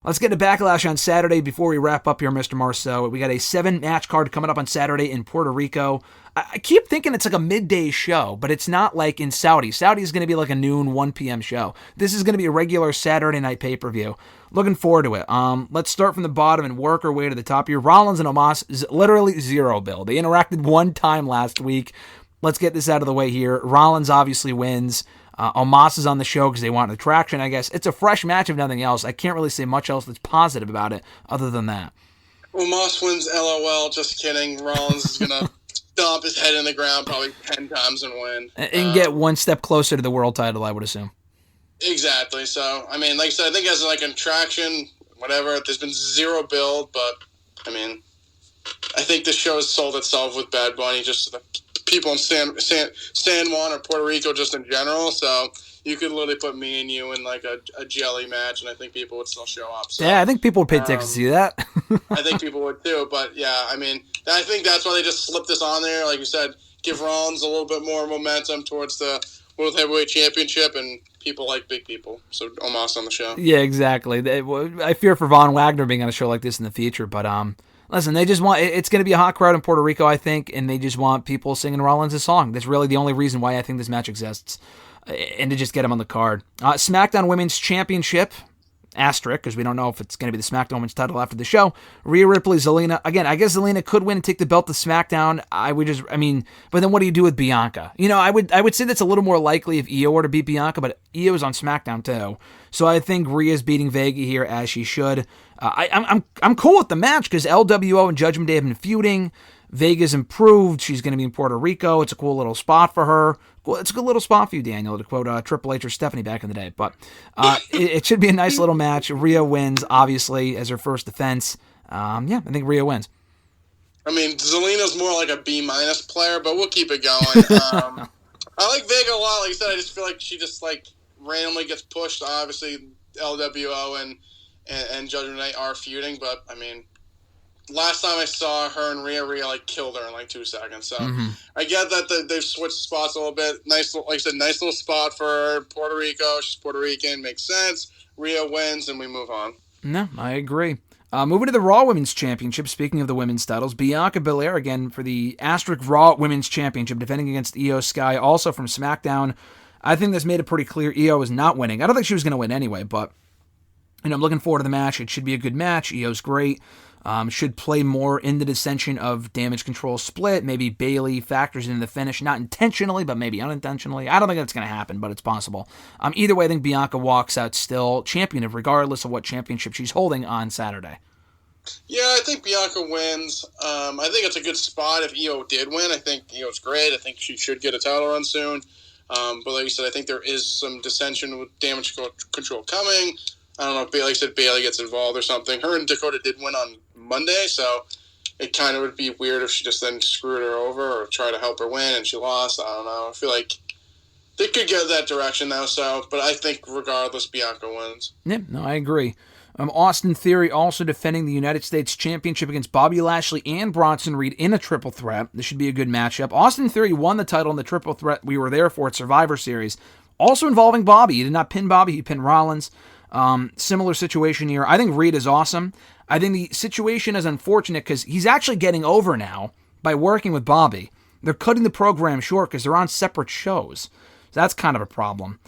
Let's get to Backlash on Saturday before we wrap up here, Mr. Marceau. We got a 7-match card coming up on Saturday in Puerto Rico. I keep thinking it's like a midday show, but it's not like in Saudi. Saudi is going to be like a noon, 1 p.m. show. This is going to be a regular Saturday night pay-per-view. Looking forward to it. Let's start from the bottom and work our way to the top here. Rollins and Omos is literally zero build. They interacted one time last week. Let's get this out of the way here. Rollins obviously wins. Omos is on the show because they want attraction, I guess. It's a fresh match if nothing else. I can't really say much else that's positive about it other than that. Omos wins, LOL. Just kidding. Rollins is going to stomp his head in the ground probably 10 times and win. And get one step closer to the world title, I would assume. Exactly. So, I mean, like I said, I think as like an attraction, whatever, there's been zero build, but, I mean, I think the show has sold itself with Bad Bunny, just the people in San Juan or Puerto Rico just in general. So you could literally put me and you in like a jelly match, and I think people would still show up. So, yeah, I think people would pay tickets to see that. I think people would too. But yeah, I mean, I think that's why they just slipped this on there. Like you said, give Rollins a little bit more momentum towards the World Heavyweight Championship, and people like big people. So Omos on the show. Yeah, exactly. I fear for Von Wagner being on a show like this in the future, but listen, they just want, it's going to be a hot crowd in Puerto Rico, I think, and they just want people singing Rollins' song. That's really the only reason why I think this match exists, and to just get him on the card. SmackDown Women's Championship, asterisk, because we don't know if it's going to be the SmackDown Women's title after the show. Rhea Ripley, Zelina. Again, I guess Zelina could win and take the belt to SmackDown. But then what do you do with Bianca? You know, I would say that's a little more likely if Io were to beat Bianca, but Io is on SmackDown too. So I think Rhea's beating Vega here as she should. I'm cool with the match because LWO and Judgment Day have been feuding. Vega's improved. She's going to be in Puerto Rico. It's a cool little spot for her. Well, it's a good little spot for you, Daniel, to quote Triple H or Stephanie back in the day. But it should be a nice little match. Rhea wins, obviously, as her first defense. I think Rhea wins. I mean, Zelina's more like a B- player, but we'll keep it going. I like Vega a lot. Like you said, I just feel like she just like randomly gets pushed. Obviously, LWO and Judgment Day are feuding, but I mean, last time I saw her and Rhea like killed her in like 2 seconds. So I get that they've switched spots a little bit. Nice, like I said, nice little spot for her. Puerto Rico. She's Puerto Rican. Makes sense. Rhea wins, and we move on. No, I agree. Moving to the Raw Women's Championship, speaking of the women's titles, Bianca Belair again for the asterisk Raw Women's Championship, defending against Io Sky, also from SmackDown. I think this made it pretty clear Io was not winning. I don't think she was going to win anyway, but I'm looking forward to the match. It should be a good match. Io's great. Should play more in the dissension of Damage Control split. Maybe Bayley factors into the finish, not intentionally, but maybe unintentionally. I don't think that's going to happen, but it's possible. Either way, I think Bianca walks out still champion, regardless of what championship she's holding on Saturday. Yeah, I think Bianca wins. I think it's a good spot if Io did win. I think Io's great. I think she should get a title run soon. But like you said, I think there is some dissension with Damage Control coming. I don't know if, like I said, Bayley gets involved or something. Her and Dakota did win on Monday, so it kind of would be weird if she just then screwed her over or tried to help her win and she lost. I don't know. I feel like they could go that direction now, but I think regardless, Bianca wins. Yeah, no, I agree. Austin Theory also defending the United States Championship against Bobby Lashley and Bronson Reed in a triple threat. This should be a good matchup. Austin Theory won the title in the triple threat we were there for at Survivor Series, also involving Bobby. He did not pin Bobby, he pinned Rollins. Similar situation here. I think Reed is awesome. I think the situation is unfortunate because he's actually getting over now by working with Bobby. They're cutting the program short because they're on separate shows. So that's kind of a problem.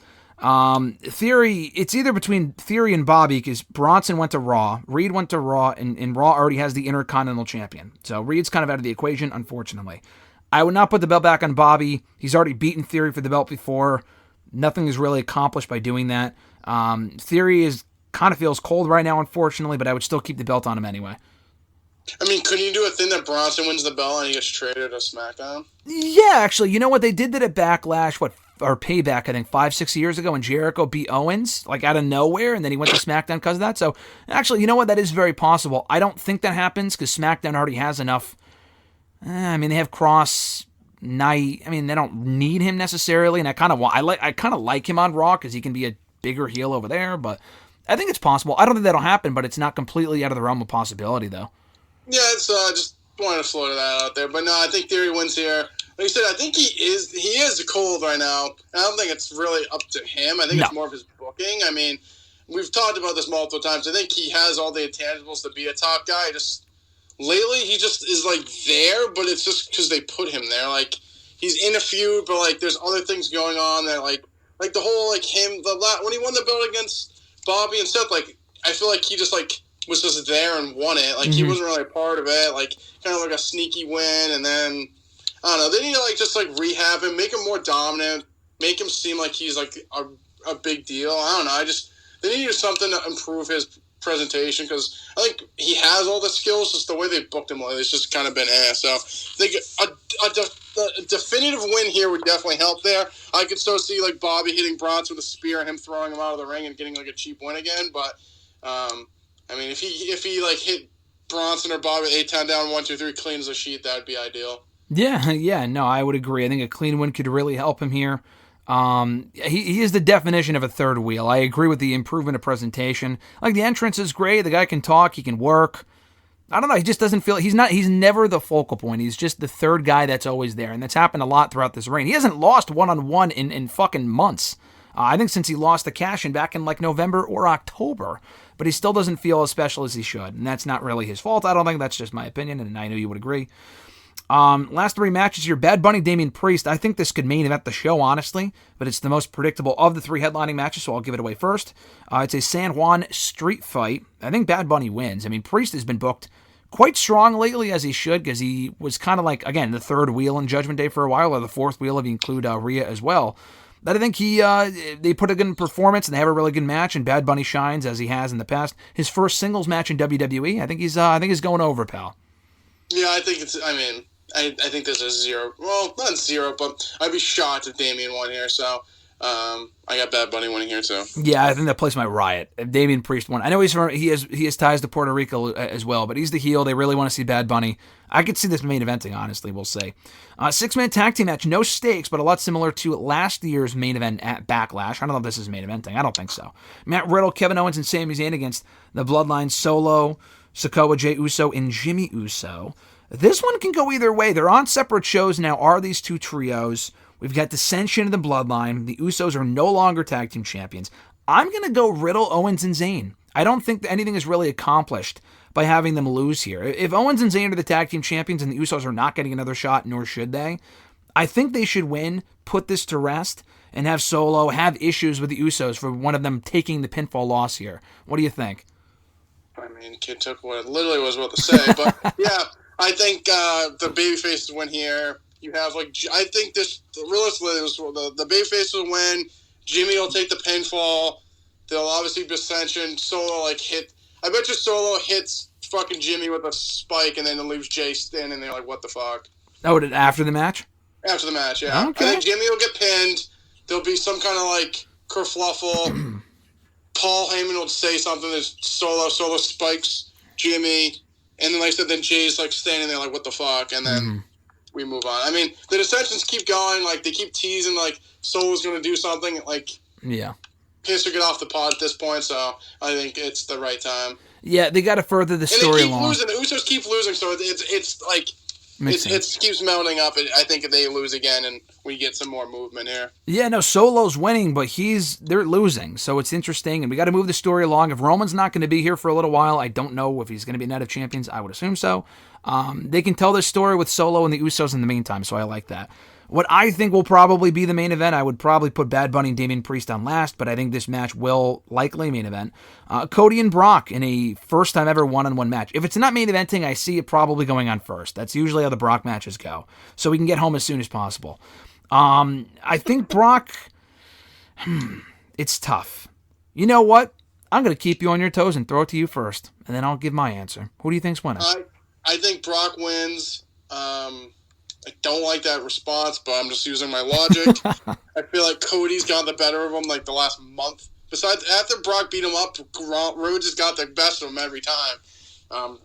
Theory, it's either between Theory and Bobby because Bronson went to Raw, Reed went to Raw, and Raw already has the Intercontinental Champion. So Reed's kind of out of the equation, unfortunately. I would not put the belt back on Bobby. He's already beaten Theory for the belt before. Nothing is really accomplished by doing that. Theory kind of feels cold right now, unfortunately, but I would still keep the belt on him anyway. I mean, couldn't you do a thing that Bronson wins the belt and he gets traded to SmackDown? Yeah, actually, you know what? They did that at Backlash, or Payback, I think, 5-6 years ago when Jericho beat Owens, like out of nowhere, and then he went to SmackDown because of that. So, actually, you know what? That is very possible. I don't think that happens because SmackDown already has enough. They have Cross, Knight. They don't need him necessarily, and I kind of like him on Raw because he can be a bigger heel over there, but I think it's possible. I don't think that'll happen, but it's not completely out of the realm of possibility, though. Yeah, it's just wanted to float that out there. But no, I think Theory wins here. Like you said, I think he is cold right now. I don't think it's really up to him. I think it's more of his booking. we've talked about this multiple times. I think he has all the intangibles to be a top guy. Just lately, he just is like there, but it's just because they put him there. Like he's in a feud, but like there's other things going on that like the whole like him when he won the belt against Bobby and Seth. Like I feel like he just like was just there and won it. Like he wasn't really a part of it. Like kind of like a sneaky win, and then I don't know. They need to like just like rehab him, make him more dominant, make him seem like he's like a big deal. I don't know. They need to do something to improve his presentation because I think he has all the skills. Just the way they booked him lately, it's just kind of been ass. So I think a definitive win here would definitely help there. I could still see like Bobby hitting Bronson with a spear and him throwing him out of the ring and getting like a cheap win again. But I mean, if he like hit Bronson or Bobby 8-10 down 1-2-3 clean as a sheet, that would be ideal. Yeah, no, I would agree. I think a clean win could really help him here. He is the definition of a third wheel. I agree with the improvement of presentation. Like the entrance is great. The guy can talk. He can work. I don't know. He just doesn't feel he's never the focal point. He's just the third guy that's always there, and that's happened a lot throughout this reign. He hasn't lost one-on-one in fucking months. I think since he lost the cash-in back in like November or October, but he still doesn't feel as special as he should, and that's not really his fault. I don't think that's just my opinion, and I know you would agree. Last three matches here, Bad Bunny, Damian Priest. I think this could main event the show, honestly, but it's the most predictable of the three headlining matches, so I'll give it away first. It's a San Juan street fight. I think Bad Bunny wins. I mean, Priest has been booked quite strong lately, as he should, because he was kind of like, again, the third wheel in Judgment Day for a while, or the fourth wheel if you include Rhea as well. But I think they put a good performance, and they have a really good match, and Bad Bunny shines, as he has in the past. His first singles match in WWE, I think he's going over, pal. Yeah, I think I think this is zero. Well, not zero, but I'd be shocked if Damian won here. So I got Bad Bunny winning here too. Yeah, I think that place might riot if Damian Priest won. I know he has ties to Puerto Rico as well, but he's the heel. They really want to see Bad Bunny. I could see this main eventing, honestly, we'll say. 6-man tag team match, no stakes, but a lot similar to last year's main event at Backlash. I don't know if this is main eventing. I don't think so. Matt Riddle, Kevin Owens, and Sami Zayn against the Bloodline, Solo, Sikoa, Jey Uso, and Jimmy Uso. This one can go either way. They're on separate shows now, are these two trios. We've got dissension of the Bloodline. The Usos are no longer tag team champions. I'm going to go Riddle, Owens, and Zayn. I don't think that anything is really accomplished by having them lose here. If Owens and Zayn are the tag team champions and the Usos are not getting another shot, nor should they, I think they should win, put this to rest, and have Solo have issues with the Usos for one of them taking the pinfall loss here. What do you think? I mean, kid took what it literally was about to say, but yeah. I think the babyfaces win here. You have I think this realistically the babyfaces will win. Jimmy will take the pinfall. They'll obviously dissension. Solo hit. I bet you Solo hits fucking Jimmy with a spike and then it leaves Jay standing there like, what the fuck? Oh, after the match? After the match, yeah. Okay. I think Jimmy will get pinned. There'll be some kind of kerfluffle. Paul Heyman will say something. There's Solo spikes Jimmy. And then, like I said, then Jay's standing there what the fuck? And then we move on. I mean, the dissensions keep going. They keep teasing, Solo's going to do something. Yeah. Piss or get off the pod at this point, so I think it's the right time. Yeah, they got to further the story along. Losing. The Usos keep losing, so it keeps mounting up. I think if they lose again, and we get some more movement here. Yeah, no, Solo's winning, but they're losing, so it's interesting, and we got to move the story along. If Roman's not going to be here for a little while, I don't know if he's going to be Night of Champions. I would assume so. They can tell this story with Solo and the Usos in the meantime, so I like that. What I think will probably be the main event, I would probably put Bad Bunny and Damian Priest on last, but I think this match will likely main event. Cody and Brock in a first-time ever one-on-one match. If it's not main eventing, I see it probably going on first. That's usually how the Brock matches go, so we can get home as soon as possible. I think Brock, it's tough. You know what? I'm going to keep you on your toes and throw it to you first, and then I'll give my answer. Who do you think's winning? I think Brock wins. I don't like that response, but I'm just using my logic. I feel like Cody's got the better of him the last month. Besides, after Brock beat him up, Rhodes has got the best of him every time. I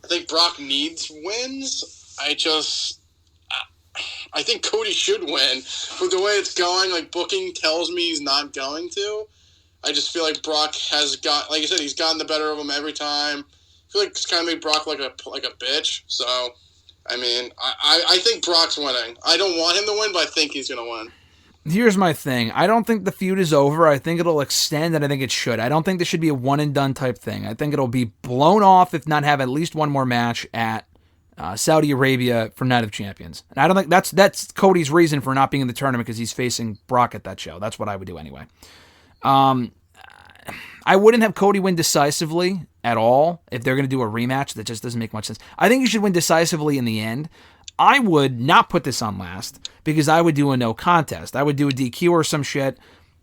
think Brock needs wins. I think Cody should win. But the way it's going, booking tells me he's not going to. I just feel like Brock has got, like I said, he's gotten the better of him every time. I feel like it's kind of made Brock like a bitch. So, I think Brock's winning. I don't want him to win, but I think he's going to win. Here's my thing. I don't think the feud is over. I think it'll extend, and I think it should. I don't think this should be a one-and-done type thing. I think it'll be blown off, if not have at least one more match at Saudi Arabia for Night of Champions. And I don't think that's Cody's reason for not being in the tournament, because he's facing Brock at that show. That's what I would do anyway. I wouldn't have Cody win decisively at all if they're going to do a rematch. That just doesn't make much sense. I think you should win decisively in the end. I would not put this on last, because I would do a no contest. I would do a DQ or some shit.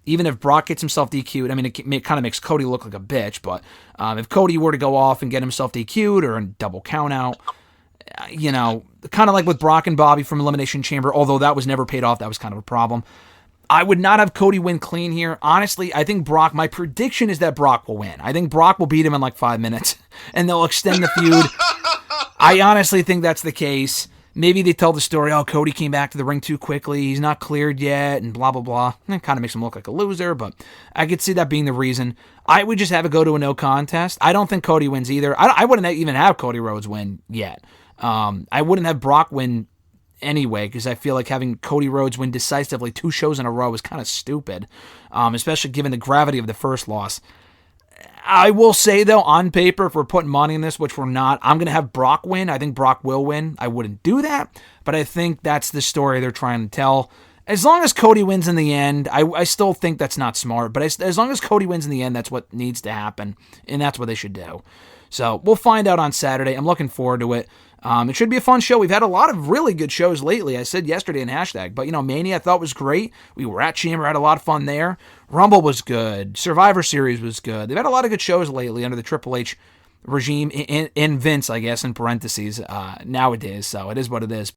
Even if Brock gets himself DQ'd, I mean, it kind of makes Cody look like a bitch, but if Cody were to go off and get himself DQ'd or a double count out, kind of like with Brock and Bobby from Elimination Chamber, although that was never paid off, that was kind of a problem. I would not have Cody win clean here. Honestly, I think my prediction is that Brock will win. I think Brock will beat him in like 5 minutes, and they'll extend the feud. I honestly think that's the case. Maybe they tell the story, oh, Cody came back to the ring too quickly, he's not cleared yet, and blah, blah, blah. It kind of makes him look like a loser, but I could see that being the reason. I would just have it go to a no contest. I don't think Cody wins either. I wouldn't even have Cody Rhodes win yet. I wouldn't have Brock win anyway, because I feel like having Cody Rhodes win decisively 2 shows in a row is kind of stupid, especially given the gravity of the first loss. I will say, though, on paper, if we're putting money in this, which we're not, I'm going to have Brock win. I think Brock will win. I wouldn't do that, but I think that's the story they're trying to tell. As long as Cody wins in the end, I still think that's not smart, but as long as Cody wins in the end, that's what needs to happen, and that's what they should do. So we'll find out on Saturday. I'm looking forward to it. It should be a fun show. We've had a lot of really good shows lately. I said yesterday in hashtag, but Mania I thought was great. We were at Chamber, had a lot of fun there. Rumble was good. Survivor Series was good. They've had a lot of good shows lately under the Triple H regime, in Vince, I guess, in parentheses, nowadays. So it is what it is.